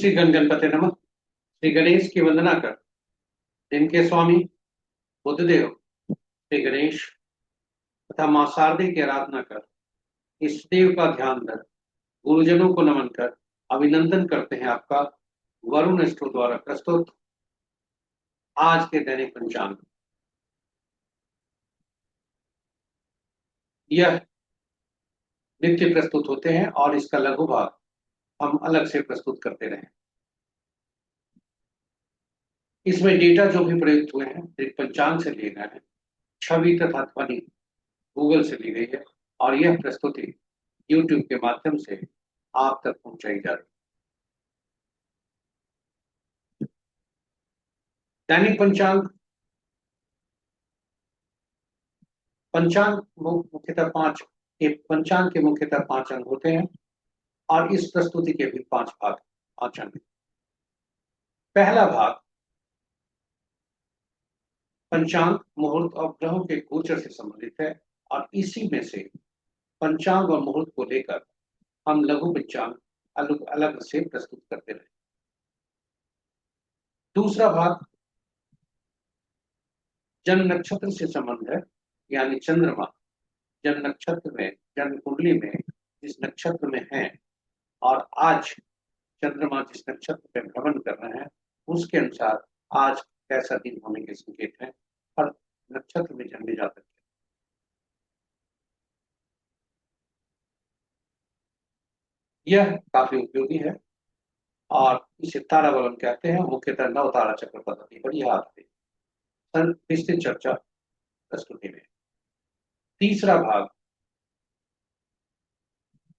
श्री गण गणपते नमः। श्री गणेश की वंदना कर, दिन के स्वामी बुद्धदेव श्री गणेश तथा मां शारदे की आराधना कर, इष्ट देव का ध्यान कर, गुरुजनों को नमन कर अभिनंदन करते हैं आपका वरुण स्टोर द्वारा प्रस्तुत आज के दैनिक पंचांग। यह नित्य प्रस्तुत होते हैं और इसका लघु भाग हम अलग से प्रस्तुत करते रहे। इसमें डेटा जो भी प्रयुक्त हुए हैं पंचांग से लिए गए हैं, छवि तथा ध्वनि गूगल से ली गई है और यह प्रस्तुति यूट्यूब के माध्यम से आप तक पहुंचाई जा रही है। दैनिक पंचांग पंचांग मुख्यतः पंचांग के मुख्यतः 5 अंग होते हैं और इस प्रस्तुति के भी 5 भाग 5 अंग। पहला भाग पंचांग मुहूर्त और ग्रहों के गोचर से संबंधित है और इसी में से पंचांग और मुहूर्त को लेकर हम लघु पंचांग अलग अलग से प्रस्तुत करते रहे। दूसरा भाग जन्म नक्षत्र से संबंध है, यानी चंद्रमा जन्म नक्षत्र में जन्म कुंडली में जिस नक्षत्र में है और आज चंद्रमा जिस नक्षत्र में भ्रमण कर रहे हैं उसके अनुसार आज कैसा दिन होने के संकेत हैं और नक्षत्र में जन्मे जातक हैं। यह काफी उपयोगी है और इसे ताराबलन कहते हैं। मुख्यतः 9 तारा चक्र पद्धति पर यह आते हैं। विस्तृत चर्चा प्रस्तुति में। तीसरा भाग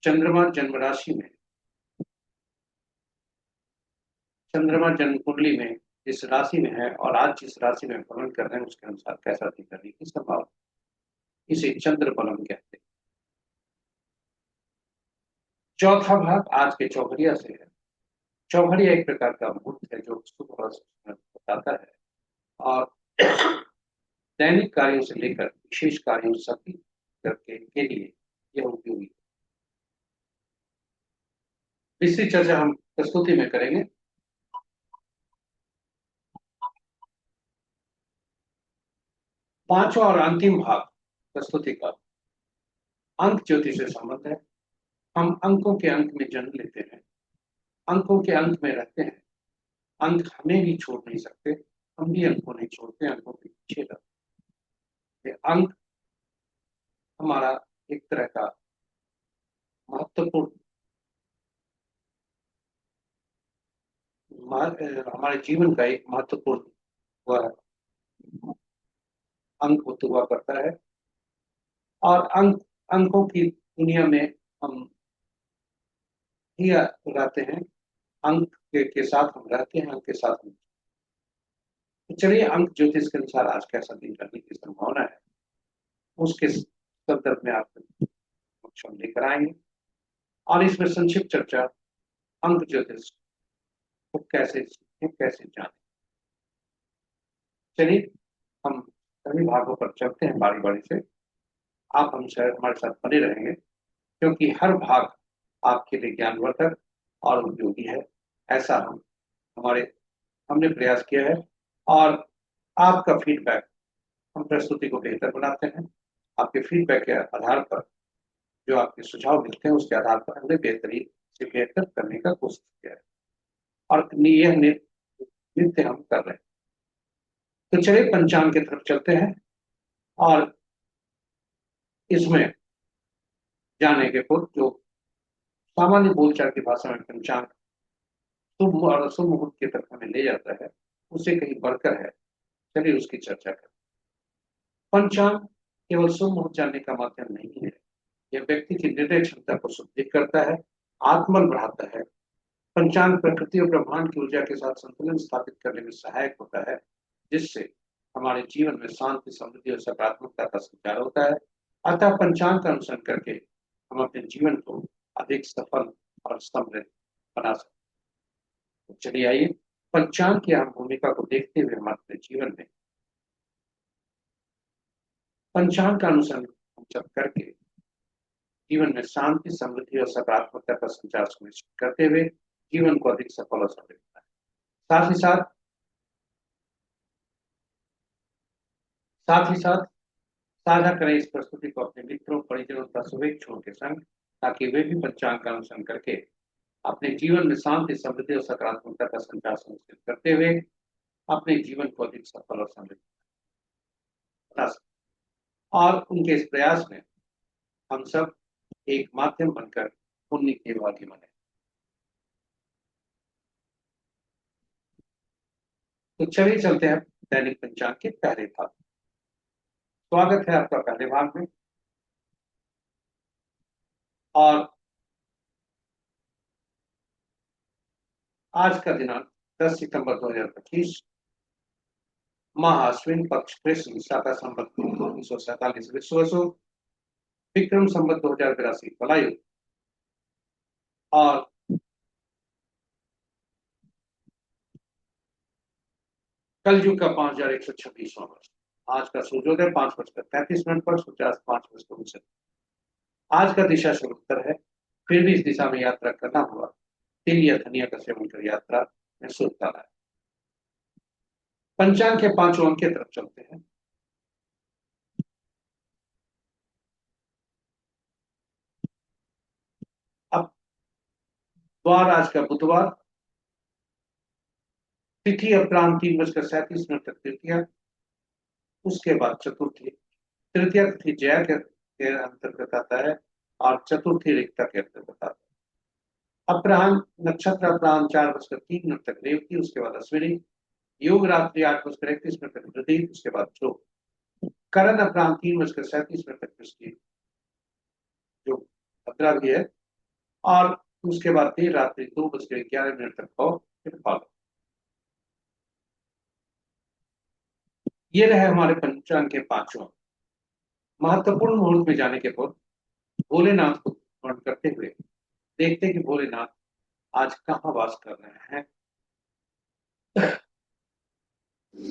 चंद्रमा जन्म राशि में चंद्रमा जन्म कुंडली में जिस राशि में है और आज जिस राशि में भ्रमण कर रहे हैं उसके अनुसार कैसा दिन करने की संभावना, इसे चंद्र बलम कहते हैं। चौथा भाग आज के चौघरिया से है। चौघरिया एक प्रकार का मुहूर्त है जो शुभ बताता है और दैनिक कार्यों से लेकर विशेष कार्यों सभी करके के लिए यह उपयोगी है। विस्तृत चर्चा हम प्रस्तुति में करेंगे। पांचवा और अंतिम भाग प्रस्तुति का अंक ज्योतिष से संबंध है। हम अंकों के अंक में जन्म लेते हैं, अंकों के अंक में रहते हैं, अंक हमें भी छोड़ नहीं सकते, हम भी अंकों नहीं छोड़ते, अंकों के पीछे रहते। अंक हमारा एक तरह का महत्वपूर्ण हमारे जीवन का एक महत्वपूर्ण वह अंक होता हुआ करता है और अंकों की दुनिया में हम ही रहते हैं। अंक के साथ हम रहते हैं, अंक के साथ हम। तो चलिए अंक ज्योतिष के अनुसार आज कैसा दिन करने की संभावना है उसके संदर्भ में आपको हम लेकर आएंगे और इसमें संक्षिप्त चर्चा अंक ज्योतिष को कैसे सीखें कैसे जाने। चलिए हम सभी भागों पर चलते हैं बारी बारी से। आप हमसे हमारे साथ बने रहेंगे क्योंकि हर भाग आपके लिए ज्ञानवर्धक और उपयोगी है, ऐसा हमने प्रयास किया है और आपका फीडबैक हम प्रस्तुति को बेहतर बनाते हैं। आपके फीडबैक के आधार पर जो आपके सुझाव मिलते हैं उसके आधार पर हमने बेहतरीन से बेहतर करने का कोशिश किया है और यह नित्य हम कर रहे हैं। तो चलिए पंचांग की तरफ चलते हैं और इसमें जाने के पूर्व जो सामान्य बोलचाल की भाषा में पंचांग शुभ और अशुभ मुहूर्त की तरफ हमें ले जाता है, उससे कहीं बढ़कर है। चलिए उसकी चर्चा करें। पंचांग केवल शुभ मुहूर्त जानने का माध्यम नहीं है, यह व्यक्ति की निर्णय क्षमता को सुदृढ़ करता है, आत्मबल बढ़ाता है। पंचांग प्रकृति और ब्रह्मांड की ऊर्जा के साथ संतुलन स्थापित करने में सहायक होता है, जिससे हमारे जीवन में शांति, समृद्धि और सकारात्मकता का संचार होता है। अतः पंचांग का अनुसरण करके हम अपने जीवन को अधिक सफल और समृद्ध बना सकते हैं। तो चलिए आइए पंचांग की अहम भूमिका को देखते हुए हम अपने जीवन में पंचांग का अनुसरण करके जीवन में शांति, समृद्धि और सकारात्मकता का संचार सुनिश्चित करते हुए जीवन को अधिक सफल और समृद्ध बनाए। साथ ही साथ साथ ही साथ साझा करें इस प्रस्तुति को अपने मित्रों, परिजनों तथा शुभेच्छुओं के संग, ताकि वे भी पंचांग का अनुसरण करके अपने जीवन में शांति, समृद्धि और सकारात्मकता का संचार सुनिश्चित करते हुए अपने जीवन को अधिक सफल और समृद्ध बना सकें। और उनके इस प्रयास में हम सब एक माध्यम बनकर पुण्य के भागी बने। तो चलिए चलते हैं दैनिक पंचांग के पहले भाग। स्वागत है आपका पहले भाग में। और आज का दिनांक 10 सितंबर 2025, माह अश्विन, पक्ष कृष्ण, विशाखा संवत 1947 विश्वसु, विक्रम संवत 2082 बलायु, और कलयुग का 5126वां वर्ष। आज का सूर्योदय 5:33 पर, सूर्यास्त 5:59। आज का दिशा शुभ उत्तर है। फिर भी इस दिशा में यात्रा करना हुआ तिल या धनिया का सेवन कर यात्रा में शुभता है। पंचांग के पांचों अंक की तरफ चलते हैं। अब द्वार आज का बुधवार, तिथि अपराह्न 3:37 तक तृतीया, उसके बाद चतुर्थी। तृतीया तिथि जया के अंतर्गत आता है और चतुर्थी रिक्ता के अंतर्गत आता है। अपराह्न नक्षत्र अपराह्न 4:03 तक रेवती, उसके बाद अश्विनी। योग रात्रि 8:31 तक वृद्धि, उसके बाद ध्रुव। करण अपराह्न 3:37 तक वृश्चिक, जो भद्रा भी है, और उसके बाद देर रात्रि 2:11 तक हो, फिर पालो। ये रहे हमारे पंचांग के पांचों। महत्वपूर्ण मुहूर्त में जाने के पूर्व भोलेनाथ को स्मरण करते हुए देखते हैं कि भोलेनाथ आज कहाँ वास कर रहे हैं।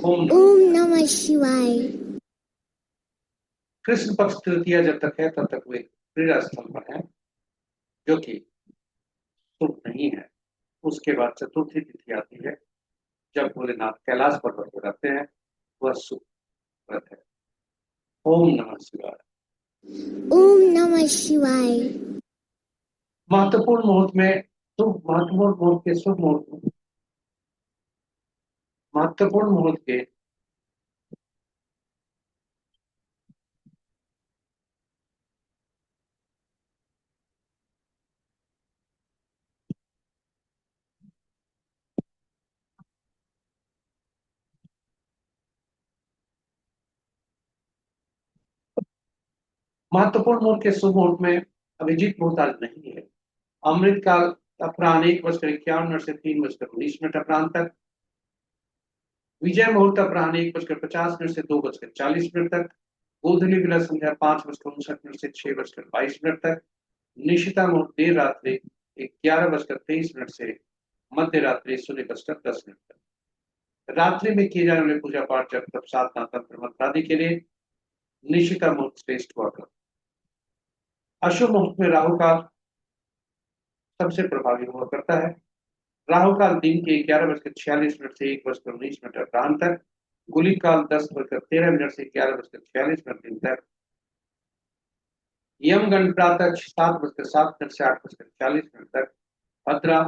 ओम नमः शिवाय। कृष्ण पक्ष तृतीया जब तक है तब तक वे क्रीड़ा स्थल पर है, जो कि शुभ नहीं है। उसके बाद चतुर्थी तिथि आती है, जब भोलेनाथ कैलाश पर्वत पर रहते हैं, वह शुभ व्रत है। ओम नमः शिवाय। ओम नमः शिवाय। महत्वपूर्ण मुहूर्त में महत्वपूर्ण मुहूर्त के शुभ मुहूर्त महत्वपूर्ण मुहूर्त के महत्वपूर्ण मुहूर्त के शुभ मुहूर्त में अभिजीत मुहूर्त आज नहीं है। अमृत काल अपराह्न 1:51 से 3:19 अपराह्न तक। विजय मुहूर्त अपराह्न 1:50 से 2:40 तक। गोधूली विलय संध्या 5:59 से 6:22 तक। निशिता मुहूर्त देर रात्रि 11:23 से मध्य रात्रि 0:10 तक। रात्रि में किए जाने वाले पूजा पाठ, जब तब, साधना, तंत्र मंत्र आदि के लिए निशिता मुहूर्त श्रेष्ठ हुआ करता। अशुभ मुहूर्त में राहु काल सबसे प्रभावी हुआ करता है। राहु काल दिन के 11:46 से 1:19 अपराह्न तक। गुलिक काल 10:13 से 11:46 दिन तक। यमगंड प्रातः 7:07 से 8:40 तक। भद्रा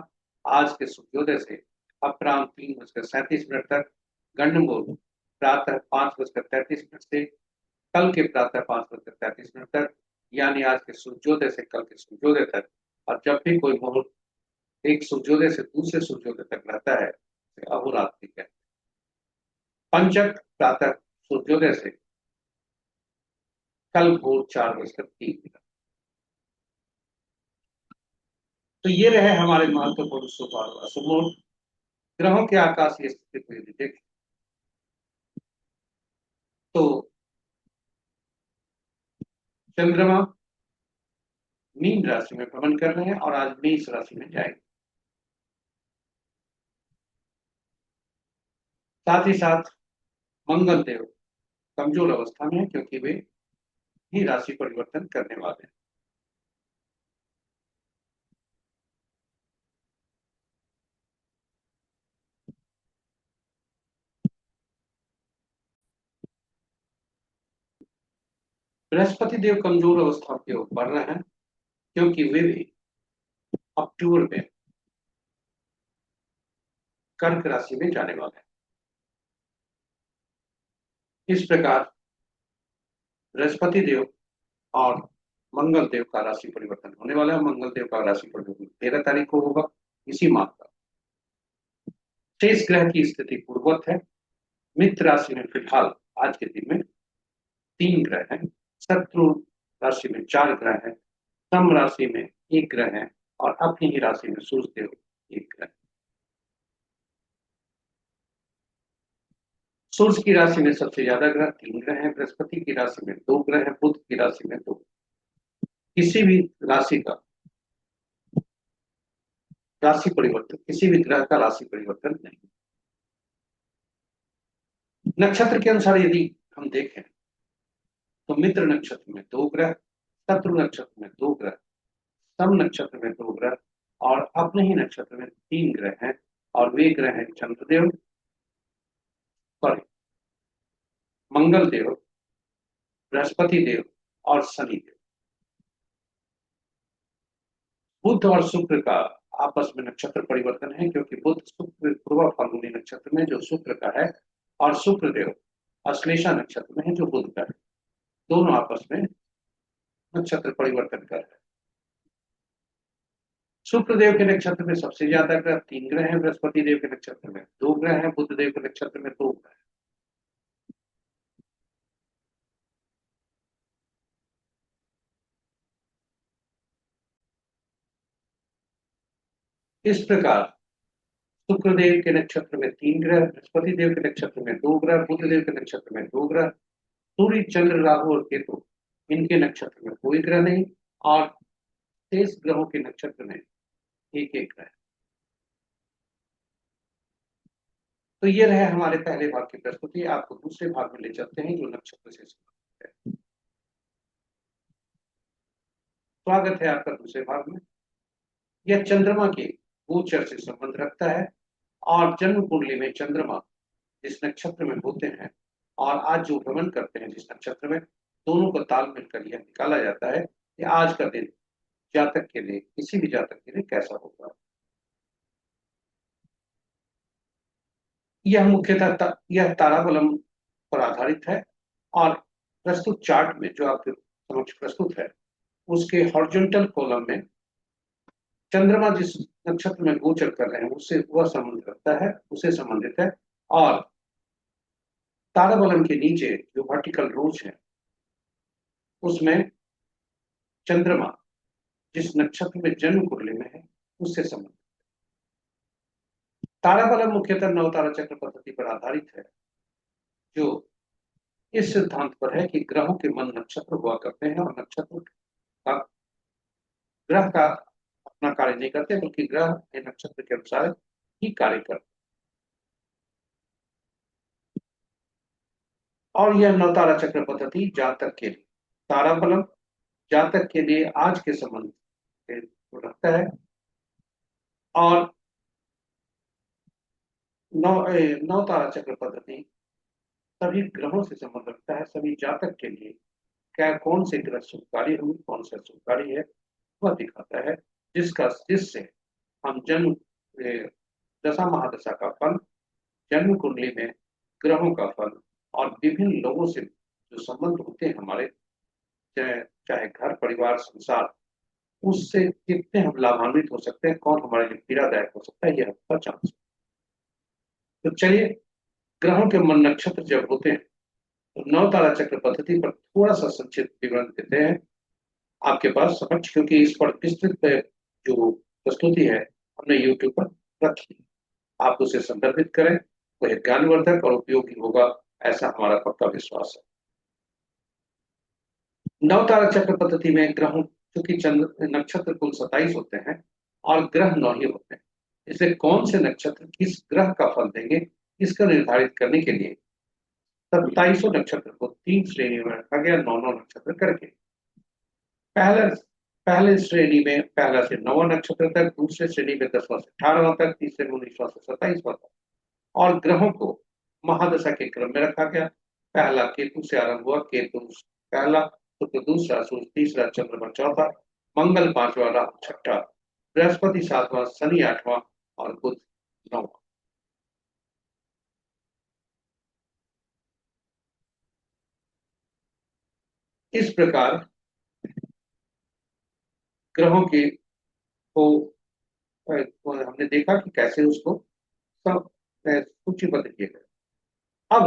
आज के सूर्योदय से अपराह्न 3:37 तक। गंडमूल प्रातः 5:33 से कल के प्रातः 5:33 तक, यानी आज के सूर्योदय से कल के सूर्योदय तक। और जब भी कोई मुहूर्त एक सूर्योदय से दूसरे सूर्योदय तक रहता है, तो अहोरात्रि कहते हैं। पंचक प्रातः सूर्योदय से कल भोर 4:03। तो ये रहे हमारे महत्वपूर्ण शुभ और अशुभ मुहूर्त। ग्रहों के आकाशीय स्थिति को यदि देखें तो चंद्रमा मीन राशि में भ्रमण कर रहे हैं और आज मेष राशि में जाएंगे। साथ ही साथ मंगल देव कमजोर अवस्था में है, क्योंकि वे ही राशि परिवर्तन करने वाले हैं। बृहस्पति देव कमजोर अवस्था की ओर बढ़ रहे हैं, क्योंकि वे भी अक्टूबर में कर्क राशि में जाने वाले हैं। इस प्रकार बृहस्पति देव और मंगल देव का राशि परिवर्तन होने वाला है। मंगल देव का राशि परिवर्तन 13 तारीख को होगा इसी माह का। शेष ग्रह की स्थिति पूर्ववत है। मित्र राशि में फिलहाल आज के दिन में 3 ग्रह हैं। शत्रु राशि में 4 ग्रह हैं। सम राशि में 1 ग्रह है और अपनी ही राशि में सूर्य देव 1 ग्रह। सूर्य की राशि में सबसे ज्यादा ग्रह 3 ग्रह हैं। बृहस्पति की राशि में 2 ग्रह हैं। बुध की राशि में 2। किसी भी राशि का राशि परिवर्तन, किसी भी ग्रह का राशि परिवर्तन नहीं। नक्षत्र के अनुसार यदि हम देखें तो मित्र नक्षत्र में 2 ग्रह, शत्रु नक्षत्र में 2 ग्रह, सम नक्षत्र में 2 ग्रह और अपने ही नक्षत्र में 3 ग्रह हैं। और वे ग्रह हैं चंद्रदेव, सॉरी, मंगल देव, बृहस्पति देव और शनि देव। बुध और शुक्र का आपस में नक्षत्र परिवर्तन है, क्योंकि बुध शुक्र पूर्व फाल्गुनी नक्षत्र में जो शुक्र का है और शुक्र देव अश्लेषा नक्षत्र में है जो बुध का है। दोनों आपस में नक्षत्र परिवर्तन कर रहे हैं। शुक्र देव के नक्षत्र में सबसे ज्यादा ग्रह 3 ग्रह हैं। बृहस्पति देव के नक्षत्र में 2 ग्रह हैं। बुध देव के नक्षत्र में 2 ग्रह। इस प्रकार शुक्र देव के नक्षत्र में 3 ग्रह, बृहस्पति देव के नक्षत्र में 2 ग्रह, बुध देव के नक्षत्र में 2 ग्रह, सूर्य चंद्र राहु और केतु इनके नक्षत्र में कोई ग्रह नहीं और शेष ग्रहों के नक्षत्र में एक एक ग्रह। तो ये रहे हमारे पहले भाग की प्रस्तुति। आपको दूसरे भाग में ले चलते हैं जो नक्षत्र से संबंधित है। स्वागत है आपका दूसरे भाग में। यह चंद्रमा के गोचर से संबंध रखता है और जन्म कुंडली में चंद्रमा जिस नक्षत्र में होते हैं और आज जो भ्रमण करते हैं जिस नक्षत्र में, दोनों का ताल मिलकर यह निकाला जाता है कि आज का दिन जातक के लिए, किसी भी जातक के लिए कैसा होगा। यह मुख्यतः यह ताराबलम पर आधारित है और प्रस्तुत चार्ट में जो आपके समक्ष प्रस्तुत है उसके हॉरिजॉन्टल कॉलम में चंद्रमा जिस नक्षत्र में गोचर कर रहे हैं उससे वह संबंध रखता है, उसे संबंधित है। और ताराबलम के नीचे जो वर्टिकल रोज है उसमें चंद्रमा जिस नक्षत्र में जन्म कुंडली में है उससे संबंधित। ताराबलम मुख्यतः नवतारा चक्र पद्धति पर आधारित है, जो इस सिद्धांत पर है कि ग्रहों के मन नक्षत्र हुआ करते हैं और नक्षत्र का ग्रह का अपना कार्य नहीं करते, बल्कि ग्रह के नक्षत्र के अनुसार ही कार्य करते। और यह नवतारा चक्र पद्धति जातक के लिए, ताराबलम जातक के लिए आज के संबंध को रखता है और नवतारा चक्र पद्धति सभी ग्रहों से संबंध रखता है। सभी जातक के लिए क्या कौन से ग्रह शुभकारी होंगे, कौन से शुभकारी है, वह दिखाता है, जिससे हम जन्म दशा महादशा का फल, जन्म कुंडली में ग्रहों का फल और विभिन्न लोगों से जो संबंध होते हैं हमारे, चाहे घर परिवार संसार, उससे कितने हम लाभान्वित हो सकते हैं, कौन हमारे लिए पीड़ादायक हो सकता है, यह हम जान सकते हैं। तो चलिए, ग्रहों के मन नक्षत्र जब होते हैं तो नवतारा चक्र पद्धति पर थोड़ा सा संक्षिप्त विवरण देते हैं आपके पास समक्ष, क्योंकि इस पर विस्तृत जो प्रस्तुति है हमने YouTube पर रखी है। आप उसे संदर्भित करें, वह ज्ञानवर्धक और उपयोगी होगा, ऐसा हमारा पक्का विश्वास है। नवतारा चक्र पद्धति में ग्रहों, चूंकि चंद्र नक्षत्र कुल 27 होते हैं और ग्रह 9 ही होते हैं, इसलिए कौन से नक्षत्र किस ग्रह का फल देंगे इसका निर्धारित करने के लिए 27 नक्षत्र को 3 श्रेणियों में रखा गया, 9 नक्षत्र करके। पहले पहले श्रेणी में पहला से 9वां नक्षत्र तक, दूसरे श्रेणी में 10वां से 18वां तक, तीसरे में 19वां से 27वां तक। और ग्रहों को महादशा के क्रम में रखा गया। पहला केतु से आरंभ हुआ, केतु पहला, शुक्र दूसरा, सूर्य तीसरा, चंद्रमा चौथा, मंगल पांचवा, राहु छठा, बृहस्पति सातवां, शनि आठवां और बुध नौवां। इस प्रकार ग्रहों के को हमने देखा कि कैसे उसको सब सूचीबद्ध किए गए। अब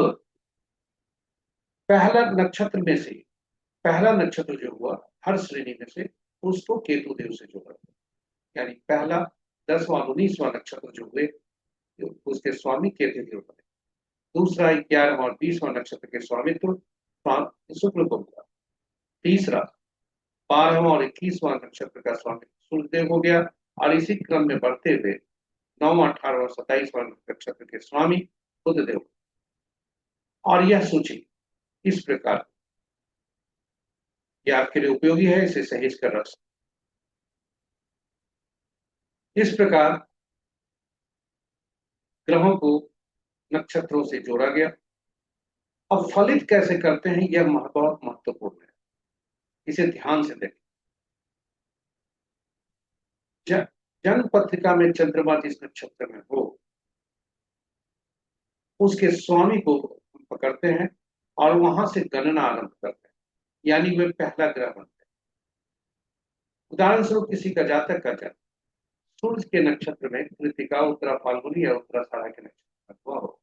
पहला नक्षत्र में से पहला नक्षत्र जो हुआ हर श्रेणी में से, उसको केतु देव से जोड़ा, यानी पहला 10वां 19वां नक्षत्र जो हुए उसके स्वामी केतु देव बने। दूसरा 11वां और 20वां नक्षत्र के स्वामित्व शुक्र को मिला। तीसरा 12वां और 21वां नक्षत्र का स्वामित्व सूर्यदेव हो गया, और इसी क्रम में बढ़ते हुए 9वां 18वां 27वां नक्षत्र के स्वामी बुधदेव। और यह सूची इस प्रकार, यह आपके लिए उपयोगी है, इसे सहेज कर रख सकते। इस प्रकार ग्रहों को नक्षत्रों से जोड़ा गया। अब फलित कैसे करते हैं, यह बहुत महत्वपूर्ण है, इसे ध्यान से देखें। जन्म पत्रिका में चंद्रमा जिस नक्षत्र में हो, उसके स्वामी को हम पकड़ते हैं और वहां से गणना आरंभ करते हैं, यानी वे पहला ग्रह बनते हैं। उदाहरण स्वरूप किसी का जातक का जन्म सूर्य के नक्षत्र में कृतिका, उत्तरा फाल्गुनी या उत्तराषाढ़ा के नक्षत्र में हुआ हो,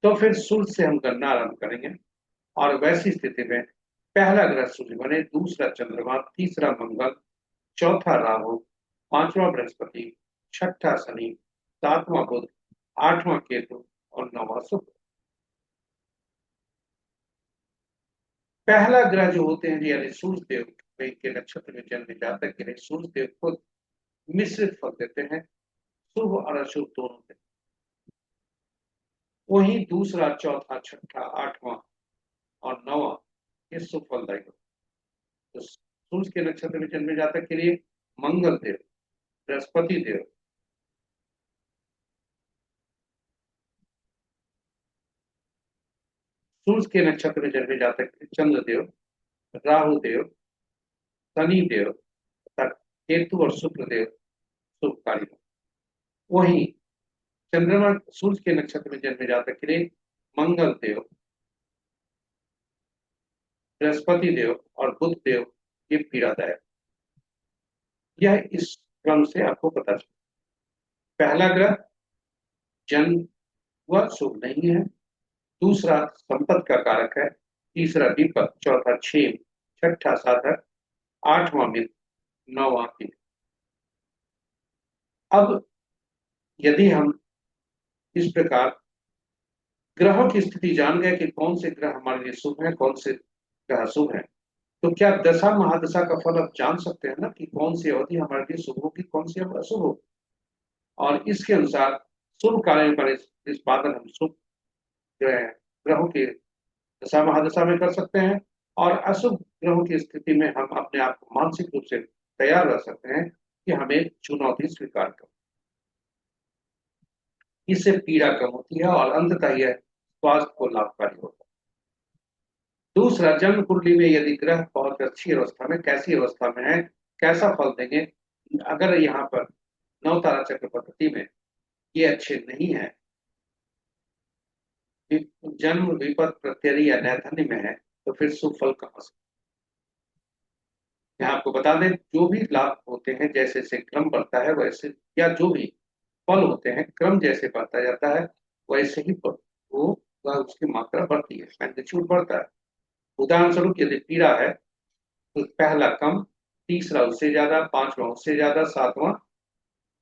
तो फिर सूर्य से हम गणना आरंभ करेंगे, और वैसी स्थिति में पहला ग्रह सूर्य बने, दूसरा चंद्रमा, तीसरा मंगल, चौथा राहु, पांचवा बृहस्पति, छठा शनि, सातवां बुध, आठवां केतु और नौवां शुक्र। पहला ग्रह जो होते हैं यानी सूर्य देव के नक्षत्र में जन्मे जातक के लिए सूर्य देव खुद मिश्रित फल देते हैं, शुभ और अशुभ दोनों देते हैं। वहीं दूसरा, चौथा, छठा, आठवां और नौवां ये शुभ फलदायी होते हैं। तो सूर्य के नक्षत्र में जन्मे जातक के लिए मंगल देव, बृहस्पति देव, सूर्य के नक्षत्र में जन्मे जातक के लिए चंद्रदेव, राहु देव, शनि देव तथा केतु और शुक्र देव शुभकारी हो। वहीं चंद्रमा सूर्य के नक्षत्र में जन्मे जातक के लिए मंगल देव, बृहस्पति देव और बुध देव ये पीड़ादायक। यह इस क्रम से आपको पता चले। पहला ग्रह जन्म वह शुभ नहीं है, दूसरा संपत्ति का कारक है, तीसरा विपद, चौथा क्षेम, छठा साधक, आठवां मित्र, नौवां हित। अब यदि हम इस प्रकार ग्रहों की स्थिति जान गए कि कौन से ग्रह हमारे लिए शुभ है, कौन से ग्रह अशुभ है, तो क्या दशा महादशा का फल आप जान सकते हैं ना, कि कौन सी अवधि हमारे लिए शुभ होगी, कौन सी अशुभ होगी। और इसके अनुसार शुभ कार्यों का निष्पादन हम शुभ ग्रहों के दशा महादशा में कर सकते हैं, और अशुभ ग्रहों की स्थिति में हम अपने आप को मानसिक रूप से तैयार रख सकते हैं कि हमें चुनौती स्वीकार कर। इससे पीड़ा कम होती है और अंततः यह स्वास्थ्य को लाभकारी होता है। दूसरा, जन्म कुंडली में यदि ग्रह बहुत अच्छी अवस्था में, कैसी अवस्था में है, कैसा फल देंगे। अगर यहाँ पर नौ तारा चक्र पद्धति में ये अच्छे नहीं है, जन्म विपद प्रत्यय या नैधन्य में है, तो फिर शुभ फल कहां से। मैं आपको बता दें, जो भी लाभ होते हैं जैसे जैसे क्रम बढ़ता है वैसे, या जो भी फल होते हैं क्रम जैसे बढ़ता जाता है वैसे ही वो उसकी मात्रा बढ़ती है, मैग्नीट्यूड बढ़ता है। उदाहरण स्वरूप यदि पीड़ा है तो पहला कम, तीसरा उससे ज्यादा, पांचवा उससे ज्यादा, सातवां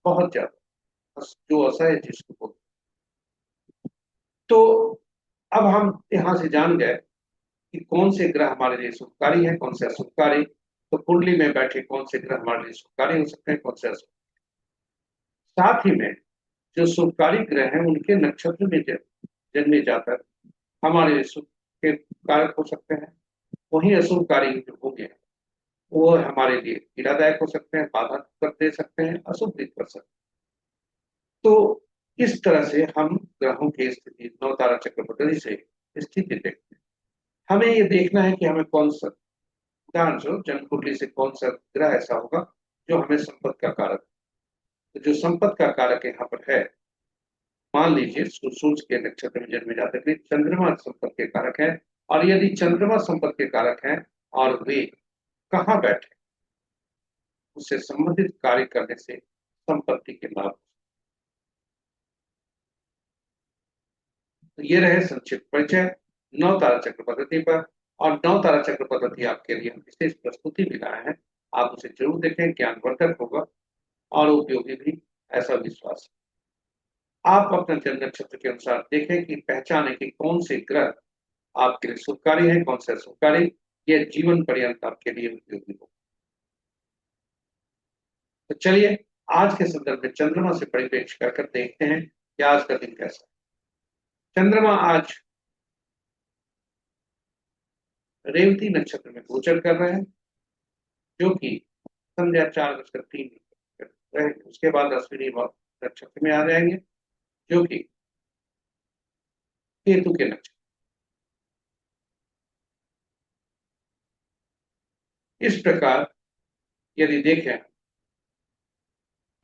बहुत ज्यादा, जो असह्य जिसको बोलते। तो अब हम यहां से जान गए कि कौन से ग्रह हमारे लिए शुभकारी है, कौन से अशुभकारी। तो कुंडली में बैठे कौन से ग्रह हमारे लिए शुभकारी हो सकते हैं, कौन से अशुभ। साथ ही में जो शुभकारी ग्रह हैं उनके नक्षत्र में जन्मे जाकर हमारे लिए सुख के कारक हो सकते हैं। वही अशुभकारी जो हो गए वो हमारे लिए पीड़ादायक हो सकते हैं, बाधा कर दे सकते हैं, अशुभ भी कर सकते हैं। तो इस तरह से हम ग्रहों की स्थिति नौ तारा चक्र पद्धति से स्थिति देखते हैं। हमें ये देखना है कि हमें कौन सा, उदाहरण स्वरूप जन्म कुंडली से कौन सा ग्रह ऐसा होगा जो हमें संपत्ति का कारक, तो जो संपत्ति का कारक यहाँ पर है, मान लीजिए सूर्य के नक्षत्र में जन्मे जातक के चंद्रमा संपत्ति के कारक है, और यदि चंद्रमा संपत्ति के कारक है और वे कहाँ बैठे, उससे संबंधित कार्य करने से संपत्ति के लाभ। तो ये रहे संक्षिप्त परिचय नौ तारा चक्र पद्धति पर। और नौ तारा चक्र पद्धति आपके लिए हम विशेष प्रस्तुति भी लाए हैं, आप उसे जरूर देखें, ज्ञानवर्धक होगा और उपयोगी भी, ऐसा विश्वास है। आप अपने जन्म नक्षत्र के अनुसार देखें कि पहचाने कि कौन से ग्रह आपके लिए शुभकारी है, कौन से अशुभकारी, यह जीवन पर्यंत आपके लिए उपयोगी हो। तो चलिए आज के संदर्भ में चंद्रमा से परिप्रेक्ष्य कर देखते हैं कि आज का दिन कैसा है। चंद्रमा आज रेवती नक्षत्र में गोचर कर रहे हैं, जो कि संध्या 4:03 रहे, उसके बाद अश्विनी नक्षत्र में आ जाएंगे, जो कि केतु के नक्षत्र। इस प्रकार यदि देखें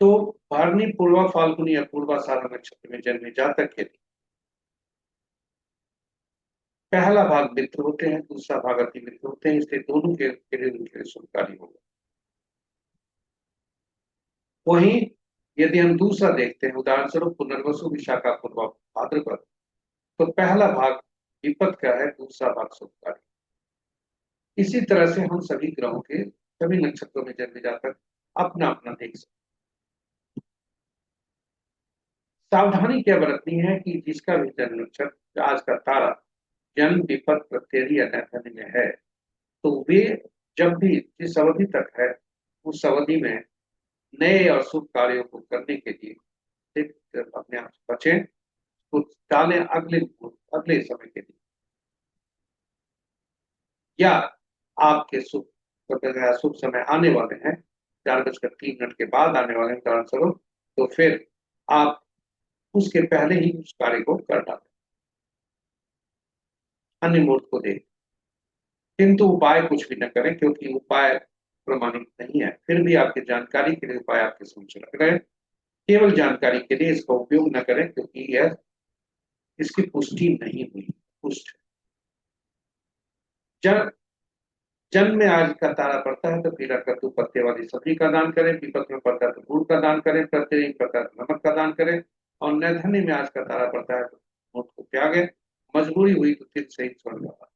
तो भरणी, पूर्वा फाल्गुनी या पूर्वाषाढ़ नक्षत्र में जन्मे जातक के लिए पहला भाग मित्र होते हैं, दूसरा भाग अति मित्र होते हैं, इसलिए दोनों के लिए उनके लिए शुभकारी होगा। वहीं यदि हम दूसरा देखते हैं, उदाहरण स्वरूप पुनर्वसु, विशाखा, पूर्वा भाद्रपद, तो पहला भाग विपद का है, दूसरा भाग शुभकारी। इसी तरह से हम सभी ग्रहों के सभी नक्षत्रों में जन्मे जातक अपना अपना देख सकते। सावधानी क्या बरतनी है कि जिसका भी जन्म नक्षत्र, आज का तारा जन्म विपद प्रत्यय या नैथनी में है, तो वे जब भी जिस अवधि तक है उस अवधि में नए और शुभ कार्यों को करने के लिए सिर्फ अपने आप से बचें, कुछ डालें अगले समय के लिए, या आपके शुभ समय आने वाले हैं, 4:03 के बाद आने वाले हैं उदाहरण स्वरूप, तो फिर आप उसके पहले ही उस कार्य को कर डालें, अन्य मुहूर्त को दें। किंतु उपाय कुछ भी न करें, क्योंकि उपाय प्रमाणित नहीं है। फिर भी आपकी जानकारी के लिए उपाय आपके समक्ष रख रहे हैं, केवल जानकारी के लिए इसका उपयोग न करें, क्योंकि यह इसकी पुष्टि नहीं हुई। पुष्ट जन जन्म में आज का तारा पड़ता है तो पीला कद्दू पत्ते वाली सब्जी का दान करें, विपत में पड़ता है तो गुड़ का दान करें, प्रत्यय पड़ता है तो नमक का दान करें, और निर्धनी में आज का तारा पड़ता है तो नोट को त्यागें, मजबूरी हुई तो तिल सहित छोड़ जाओ।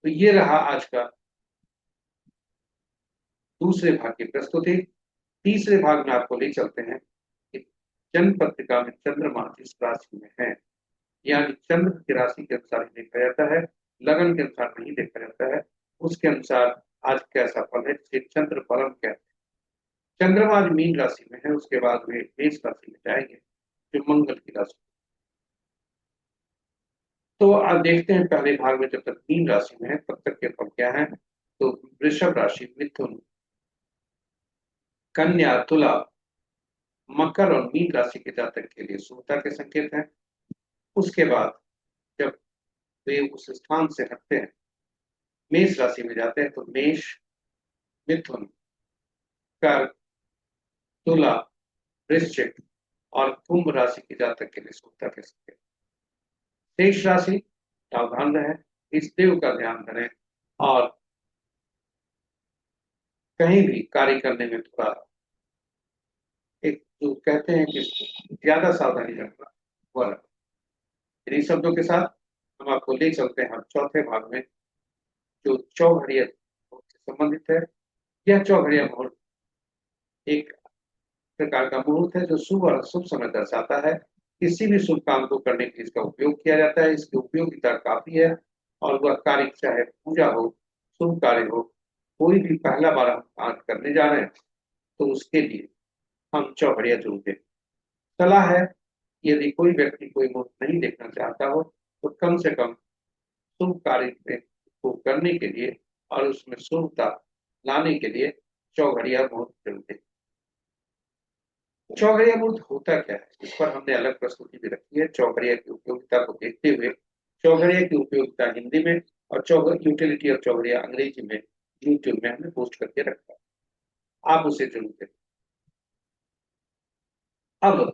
तो ये रहा आज का दूसरे भाग की प्रस्तुति। तीसरे भाग में आपको ले चलते हैं कि जन्म पत्रिका में चंद्रमा जिस राशि में है, यानी चंद्र की राशि के अनुसार ही देखा जाता है, लगन के अनुसार नहीं देखा जाता है, उसके अनुसार आज कैसा फल है, जिसे चंद्र फलम कहते हैं। चंद्रमा आज मीन राशि में है, उसके बाद वे मेष राशि में जाएंगे, जो मंगल की राशि। तो आज देखते हैं पहले भाग में जब तक मीन राशि में है तब तक के फल क्या है। तो वृषभ राशि, मिथुन, कन्या, तुला, मकर और मीन राशि के जातक के लिए शुभता के संकेत हैं। उसके बाद जब वे उस स्थान से हटते हैं, मेष राशि में जाते हैं, तो मेष, मिथुन, कर्क, तुला, वृश्चिक और कुंभ राशि के जातक के लिए शुभता के संकेत। शेष राशि सावधान रहें, इस देव का ध्यान करें, और कहीं भी कार्य करने में थोड़ा एक जो कहते हैं कि ज्यादा सावधानी रखना वह। इन्हीं शब्दों के साथ हम आपको ले चलते हैं चौथे भाग में, जो चौघड़िया से संबंधित है। यह चौघड़िया मुहूर्त एक प्रकार का मुहूर्त है जो शुभ और अशुभ समय दर्शाता है। किसी भी शुभ काम को करने के लिए इसका उपयोग किया जाता है, इसकी उपयोगिता काफी है, और वह कार्य चाहे पूजा हो, शुभ कार्य हो, कोई भी पहला बार हम कार्य करने जा रहे हैं तो उसके लिए हम चौघड़िया जरूर दें। सलाह है, यदि कोई व्यक्ति कोई मुहूर्त नहीं देखना चाहता हो तो कम से कम शुभ कार्य को करने के लिए और उसमें शुभता लाने के लिए चौघड़िया मुहूर्त जरूर दें। चौघड़िया मुहूर्त होता क्या है, इस पर हमने अलग प्रस्तुति भी रखी है। चौघड़िया की उपयोगिता को देखते हुए चौघड़िया की उपयोगिता हिंदी में और यूटिलिटी और चौघड़िया अंग्रेजी में यूट्यूब में हमने पोस्ट करके रखा है, आप उसे जरूर देखें। अब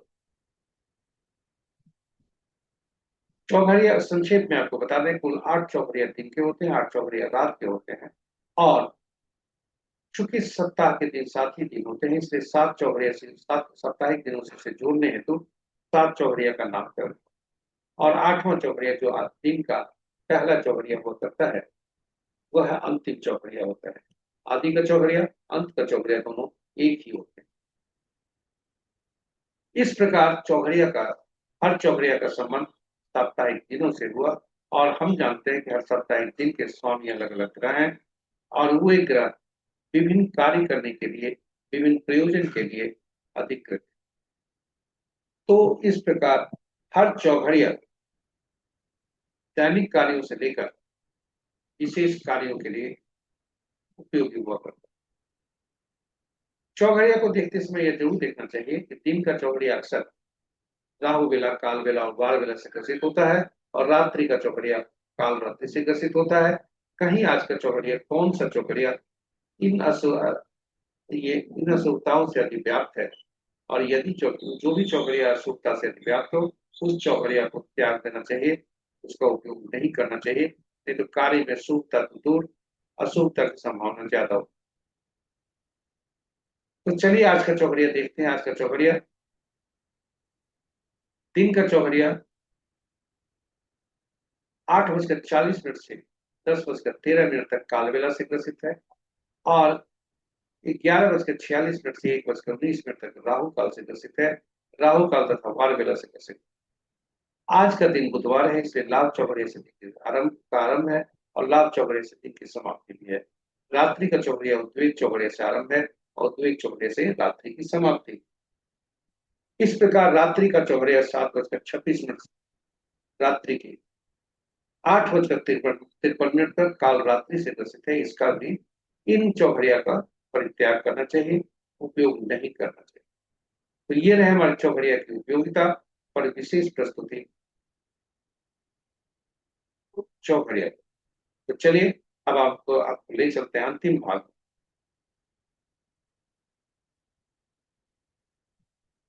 चौघड़िया संक्षेप में आपको बता दें, कुल 8 चौघड़िया दिन के होते हैं, 8 चौघड़िया रात के होते हैं। और चूंकि सप्ताह के दिन 7 ही दिन होते हैं, इसलिए 7 चौघड़िया से 7 साप्ताहिक दिनों से जोड़ने हेतु 7 चौघड़िया का नामकरण। और 8वां चौघड़िया जो दिन का पहला चौघड़िया हुआ करता है, वह अंतिम चौघड़िया होता है। आदि का चौघड़िया, अंत का चौघड़िया दोनों एक ही होते हैं। इस प्रकार चौघड़िया का, हर चौघड़िया का संबंध साप्ताहिक दिनों से हुआ। और हम जानते हैं कि हर साप्ताहिक दिन के स्वामी अलग अलग ग्रह हैं, और वे ग्रह विभिन्न कार्य करने के लिए, विभिन्न प्रयोजन के लिए अधिकृत। तो इस प्रकार हर चौघड़िया दैनिक कार्यों से लेकर विशेष कार्यों के लिए उपयोगी हुआ करता है। चौघड़िया को देखते समय यह जरूर देखना चाहिए कि दिन का चौघड़िया अक्सर राहु बेला, काल बेला और बाल बेला से ग्रसित होता है, और रात्रि का चौघड़िया काल रात्रि से ग्रसित होता है। कहीं आज का चौघड़िया कौन सा चौघड़िया इन असु ये इन अशुभताओं से अधिव्याप्त है, और यदि जो भी चौघड़िया अशुभता से अधिव्याप्त हो, उस चौघड़िया को त्याग देना चाहिए, उसका उपयोग नहीं करना चाहिए। नहीं तो कार्य में शुभता तो दूर, अशुभता की संभावना ज्यादा हो। तो चलिए आज का चौघड़िया देखते हैं। आज का चौघड़िया, दिन का चौघड़िया 8:40 से 10:13 तक काल बेला से ग्रसित है, और 11:46 से 1:19 तक राहु काल से ग्रसित है। राहु काल तथा वार बेला से ग्रसित। आज का दिन बुधवार है, इसलिए लाभ चौघड़िया से दिन के आरंभ है, और लाभ चौघड़िया से दिन की समाप्ति भी है। रात्रि का चौघड़िया उद्वेग चौघड़िया से आरंभ है, और उद्वेग चौघड़िया से रात्रि की समाप्ति। इस प्रकार रात्रि का चौघड़िया 7:26 रात्रि के 8:53 तक काल रात्रि से ग्रसित है। इसका भी इन चौघड़िया का परित्याग करना चाहिए, उपयोग नहीं करना चाहिए। तो ये रहे हमारे चौघड़िया की उपयोगिता पर विशेष प्रस्तुति चौघड़िया। तो चलिए अब आपको ले चलते हैं अंतिम भाग।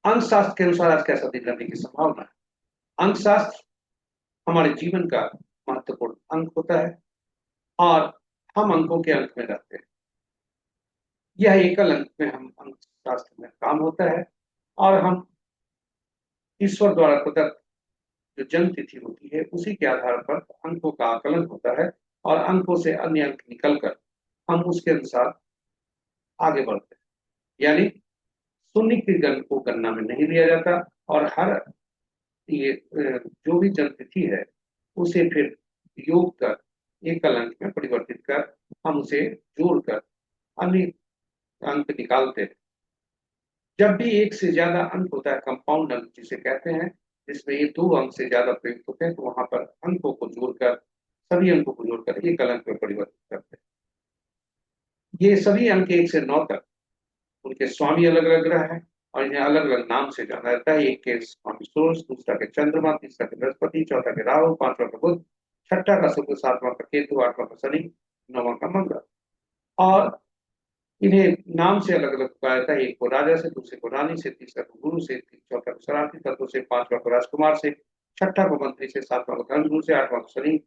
अंक शास्त्र के अनुसार आज कैसा दिन रहने की संभावना है। अंक शास्त्र हमारे जीवन का महत्वपूर्ण अंक होता है, और हम अंकों के अंक में रहते हैं। यह एकल अंक में हम अंक शास्त्र में काम होता है, और हम ईश्वर द्वारा प्रदत्त जो जन्म तिथि होती है, उसी के आधार पर अंकों का आकलन होता है, और अंकों से अन्य अंक निकलकर हम उसके अनुसार आगे बढ़ते हैं। यानी शून्य की गण को गणना में नहीं लिया जाता, और हर ये जो भी जन्म तिथि है, उसे फिर योग कर एकल अंक में परिवर्तित कर हम उसे जोड़कर अन्य अंक निकालते हैं। जब भी एक से ज्यादा अंक होता है, कंपाउंड अंक जिसे कहते हैं, जिसमें ये 2 अंक से ज्यादा प्रयुक्त होते हैं, तो वहां पर अंकों को जोड़कर, सभी अंकों को जोड़कर एकल अंक में परिवर्तित करते हैं। ये सभी अंक 1 से 9 तक, उनके स्वामी अलग अलग ग्रह हैं, और इन्हें अलग अलग नाम से जाना जाता है। एक के स्वामी सूर्य, दूसरा के चंद्रमा, तीसरा के बृहस्पति, चौथा के राहु, पांचवा का बुध, छठा का शुक्र, सातवां का केतु, आठवां का शनि, नौवां का मंगल। और इन्हें नाम से अलग अलग पाया जाता है। एक को राजा से, दूसरे को रानी से, तीसरा को गुरु से, चौथा को शरारती तत्व से, पांचवा को राजकुमार से, छठा को मंत्री से, सातवां को धर्मगुरु से, आठवां को शनि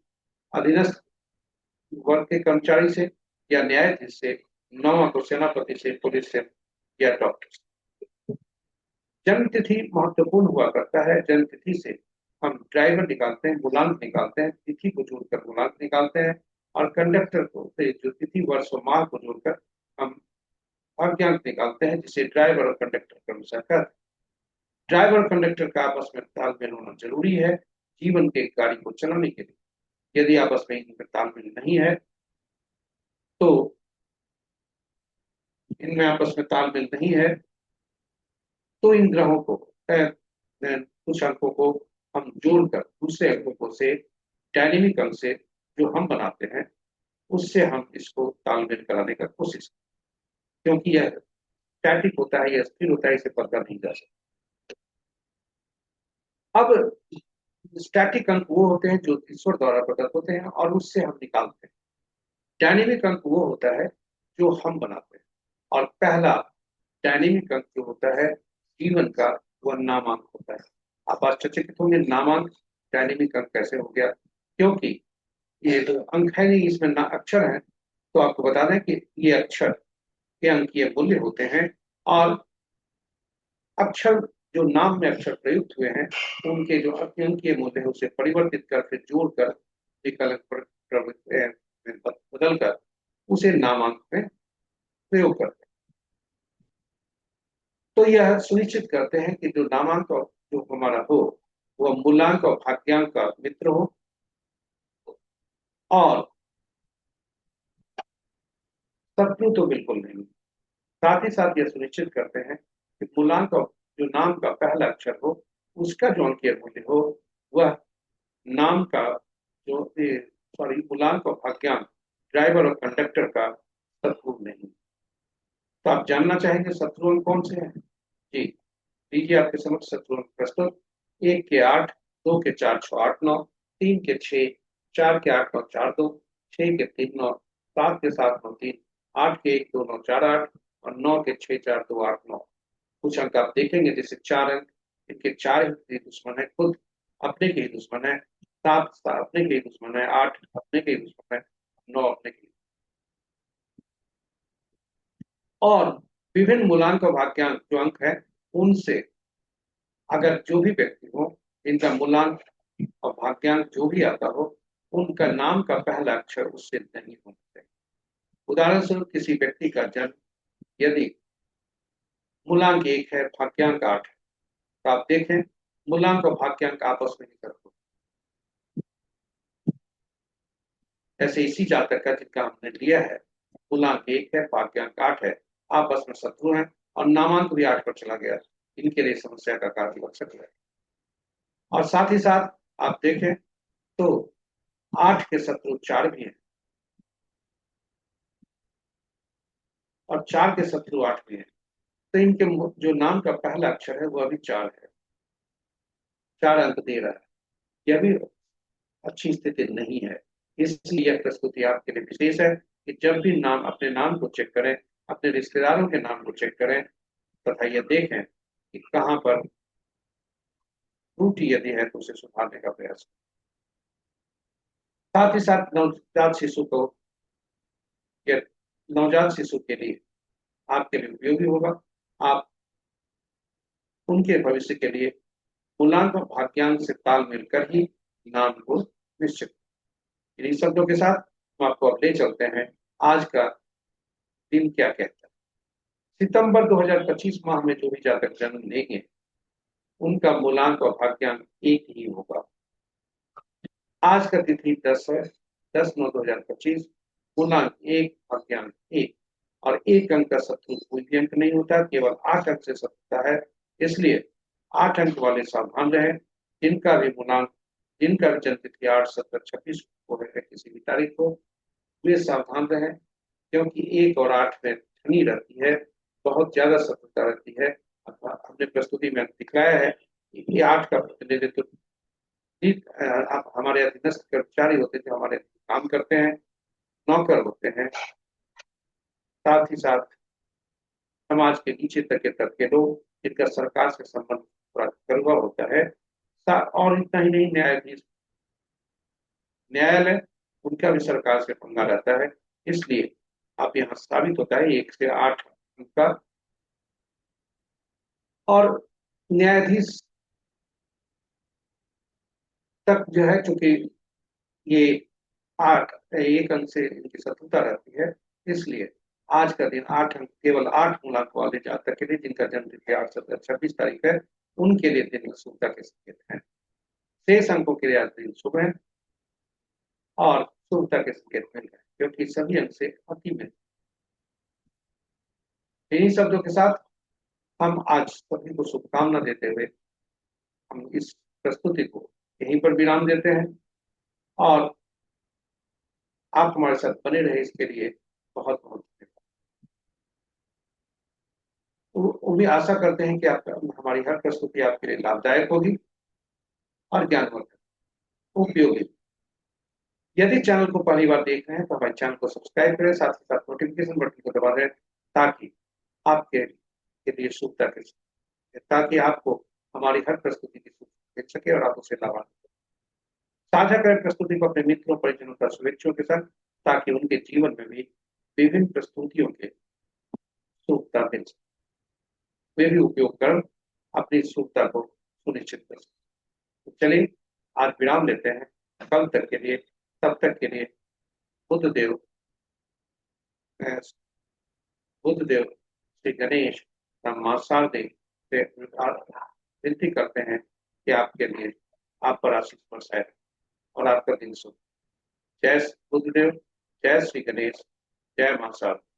अधीनस्थ वर्ग के कर्मचारी से या न्यायाधीश से, नौवां को सेनापति से, पुलिस से या डॉक्टर से। जन्म तिथि महत्वपूर्ण हुआ करता है। जन्म तिथि से हम ड्राइवर निकालते हैं, मूलांक निकालते हैं, तिथि को जोड़कर मूलांक निकालते हैं, और कंडक्टर को जो तिथि वर्ष और माह को जोड़कर हम भाग्यांक निकालते हैं, जिसे ड्राइवर और कंडक्टर के अनुसार कहते हैं। ड्राइवर और कंडक्टर का आपस में तालमेल होना जरूरी है जीवन के गाड़ी को चलाने के लिए। यदि आपस में इनका तालमेल नहीं है, तो इनमें आपस में तालमेल नहीं है, तो इन ग्रहों को कुछ अंकों को हम जोड़कर दूसरे अंकों को से डायनेमिक अंक से जो हम बनाते हैं, उससे हम इसको तालमेल कराने का कोशिश, क्योंकि यह स्टैटिक होता है, यह स्थिर होता है, इसे पता नहीं जा सकता। अब स्टैटिक अंक वो होते हैं जो ईश्वर द्वारा प्रदत्त होते हैं और उससे हम निकालते हैं। डायनेमिक अंक वो होता है जो हम बनाते हैं। और पहला डायनेमिक अंक जो होता है जीवन का, वह नामांक होता है। आप आश्चर्यचकित होंगे, नामांक डायनेमिक अंक कैसे हो गया? क्योंकि ये तो अंक है नहीं, इसमें ना अक्षर है। तो आपको बता दें कि ये अक्षर के अंकीय मूल्य होते हैं, और अक्षर जो नाम में अक्षर प्रयुक्त हुए हैं उनके जो अंकीय मूल्य है उसे परिवर्तित कर, फिर जोड़कर विकल्प बदल कर उसे नामांक में प्रयोग करते हैं। तो यह सुनिश्चित करते हैं कि जो नामांक जो हमारा हो वह मूलांक और भाग्यांक का मित्र हो, और शत्रु तो बिल्कुल नहीं। साथ ही साथ यह सुनिश्चित करते हैं कि मूलांक और जो नाम का पहला अक्षर हो उसका जो अंकीय मूल्य हो वह नाम का जो सॉरी मूलांक और भाग्यांक, ड्राइवर और कंडक्टर का शत्रु नहीं। तो आप जानना चाहेंगे शत्रु अंक कौन से हैं? जी, लीजिए आपके समक्ष शत्रु अंक प्रस्तुत। 1 के 8, 2 के 4 6 8 9, 3 के 6, 4 के 8 9 4 2, 6 के 3 9, 7 के 7 9 3, 8 के 1 2 9 4 8 और 9 के 6 4 2 8 9। कुछ अंक आप देखेंगे जैसे 4 अंक, इनके 4 ही दुश्मन है, खुद अपने के ही दुश्मन है। 7 अपने के ही दुश्मन है, 8 अपने के ही दुश्मन है, 9 अपने के ही। और विभिन्न मूलांक और भाग्यांक जो अंक है उनसे अगर जो भी व्यक्ति हो, इनका मूलांक और भाग्यांक जो भी आता हो, उनका नाम का पहला अक्षर उससे नहीं होना चाहिए। उदाहरण स्वरूप किसी व्यक्ति का जन्म यदि मूलांक 1 है, भाग्यांक 8 है, तो आप देखें मूलांक और भाग्यांक आपस में निकट हो। ऐसे इसी जातक का जिनका हमने लिया है मूलांक 1 है, भाग्यांक 8 है, आपस में शत्रु हैं और नामांक भी 8 पर चला गया, इनके लिए समस्या का कारण बन सकता है। और साथ ही साथ आप देखें तो 8 के शत्रु 4 भी हैं, और 4 के शत्रु 8 भी हैं। तो इनके जो नाम का पहला अक्षर है वह भी 4 है, 4 अंक दे रहा है। यह भी अच्छी स्थिति नहीं है। इसलिए यह प्रस्तुति आपके लिए विशेष है कि जब भी नाम अपने नाम को चेक करें, अपने रिश्तेदारों के नाम को चेक करें तथा यह देखें कि कहाँ पर त्रुटि यदि है तो उसे सुधारने का प्रयास करें। साथ ही साथ नवजात शिशु को या नवजात शिशु के लिए आपके लिए उपयोगी होगा। आप उनके भविष्य के लिए मूलांक और भाग्यांक से तालमेल कर ही नाम को निश्चित। इन्हीं शब्दों के साथ हम आपको अब ले चलते हैं आज का दिन क्या कहता है। सितंबर 2025 माह में जो भी जातक जन्म लेंगे उनका मूलांक और भाग्यांक एक ही होगा। आज का तिथि 10 है, 10/9/2025, पूर्णांक 1, भाग्यांक 1, और 1 अंक का शत्रु कोई भी अंक नहीं होता, केवल 8 अंक से शत्रुता है। इसलिए 8 अंक वाले सावधान रहें। जिनका भी पूर्णांक, जिनका भी जन्म तिथि 8, 17, 26 को है किसी भी तारीख को, वे सावधान रहें, क्योंकि 1 और 8 में शनि रहती है, बहुत ज्यादा शत्रुता रहती है। हमने प्रस्तुति में दिखाया है कि 8 का प्रतिनिधित्व आप हमारे अधीनस्थ कर्मचारी होते थे, हमारे काम करते हैं, नौकर होते हैं, साथ ही साथ समाज के नीचे तक के तबके लोग जिनका सरकार से संबंध थोड़ा कड़वा होता है। और इतना ही नहीं, न्यायाधीश, न्यायालय, उनका भी सरकार से पंगा रहता है। इसलिए आप यहाँ साबित होता है 1 से 8 का। और न्यायाधीश तक जो है, चूंकि ये 8 1 अंक से इनकी शत्रुता रहती है, इसलिए आज का दिन 8 अंक, केवल 8 मूलांक वाले जातक के लिए जिनका जन्म तिथि 8, 17, 26 तारीख है, उनके लिए दिन में शुभता के संकेत हैं। शेष अंकों के लिए आज दिन शुभ है और शुभता के संकेत मिल रहे हैं, क्योंकि सभी अंक से अति में। इन्हीं शब्दों के साथ हम आज सभी को शुभकामना देते हुए हम इस प्रस्तुति को यहीं पर विराम देते हैं, और आप हमारे साथ बने रहे इसके लिए बहुत बहुत धन्यवाद। उम्मीद आशा करते हैं कि आप हमारी हर प्रस्तुति आपके लिए लाभदायक होगी और ज्ञानवर्धक। उपयोगी। यदि चैनल को पहली बार देख रहे हैं तो हमारे चैनल को सब्सक्राइब करें, साथ ही साथ नोटिफिकेशन बटन को दबा दें, ताकि आपके के लिए सुविधा कर सके, ताकि आपको हमारी हर प्रस्तुति की सूचना मिल सके और आप उसे लाभान्वित हो। साझा करें प्रस्तुति को अपने मित्रों, परिजनों तथा शुभेच्छुओं के साथ, ताकि उनके जीवन में भी विभिन्न प्रस्तुतियों के सुविधा मिल सके, वे भी उपयोग कर अपनी सुविधा को सुनिश्चित कर सके। तो चलिए आज विराम लेते हैं, कल तक के लिए, तब तक के लिए बुद्धदेव अ, बुद्धदेव श्री गणेश ब्रह्मा शारदे से विनती करते हैं कि आपके लिए आप पर आशीष बरसाए और आपका दिन शुभ। जय बुद्धदेव, जय श्री गणेश, जय मां शारदा।